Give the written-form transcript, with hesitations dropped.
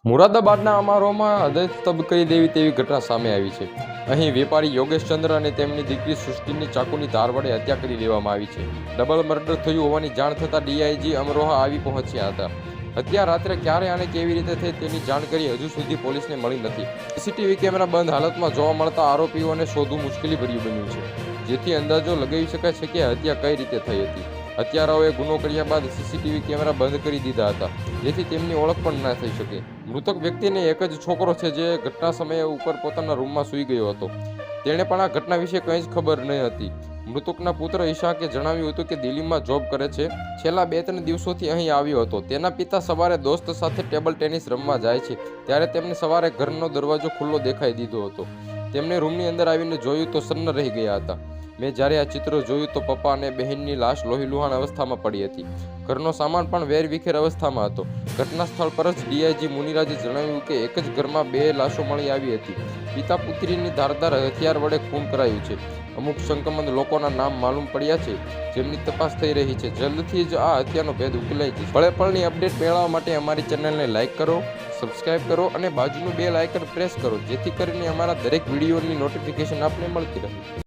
મુરાદાબાદના અમારોમાં હૃદય સ્તબ્ધ કરી દેવી તેવી ઘટના સામે આવી છે. અહીં વેપારી યોગેશ ચંદ્ર અને તેમની દીકરી સૃષ્ટિની ચાકુની ધાર વડે હત્યા કરી દેવામાં આવી છે. ડબલ મર્ડર થયું હોવાની જાણ થતાં ડીઆઈજી અમરોહા આવી પહોંચ્યા હતા. હત્યા રાત્રે ક્યારે અને કેવી રીતે થઈ તેની જાણકારી હજુ સુધી પોલીસને મળી નથી. સીસીટીવી કેમેરા બંધ હાલતમાં જોવા મળતા આરોપીઓને શોધવું મુશ્કેલીભર્યું બન્યું છે, જેથી અંદાજો લગાવી શકાય છે કે હત્યા કઈ રીતે થઈ હતી. હત્યારાઓએ ગુનો કર્યા બાદ સીસીટીવી કેમેરા બંધ કરી દીધા હતા, જેથી તેમની ઓળખ પણ ના થઈ શકે. મૃતક વ્યક્તિને એક જ છોકરો છે, જે ઘટના સમયે ઉપર પોતાના રૂમમાં સૂઈ ગયો હતો. તેણે પણ આ ઘટના વિશે કંઈ જ ખબર ન હતી. મૃતકના પુત્ર ઈશાકે જણાવ્યું હતું કે દિલ્હીમાં જોબ કરે છે, છેલ્લા 2-3 દિવસોથી અહીં આવ્યો હતો. તેના પિતા સવારે દોસ્ત સાથે ટેબલ ટેનિસ રમવા જાય છે, ત્યારે તેમને સવારે ઘરનો દરવાજો ખુલ્લો દેખાઈ દીધો હતો. તેમને રૂમની અંદર આવીને જોયું તો સન્ન રહી ગયા હતા. મેં જ્યારે આ ચિત્ર જોયું તો પપ્પા અને બહેનની લાશ લોહીલુહાણ અવસ્થામાં પડી હતી. ઘરનો સામાન પણ વેરવિખેર અવસ્થામાં હતો. ઘટના સ્થળ પર જ ડીઆઈજી મુનિરાજે જણાવ્યું કે એક જ ઘરમાં 2 લાશો મળી આવી હતી. પિતા પુત્રીની ધારદાર હથિયાર વડે ખૂન કરાયું છે. અમુક શંકામંદ લોકોના નામ માલુમ પડ્યા છે, જેમની તપાસ થઈ રહી છે. જલ્દથી જ આ હત્યાનો ભેદ ઉકેલાઈ જશે. પળે પળની અપડેટ મેળવવા માટે અમારી ચેનલને લાઇક કરો, સબસ્ક્રાઇબ કરો અને બાજુનું બેલ આઇકન પ્રેસ કરો, જેથી કરીને અમારા દરેક વિડીયોની નોટિફિકેશન આપને મળતી રહે.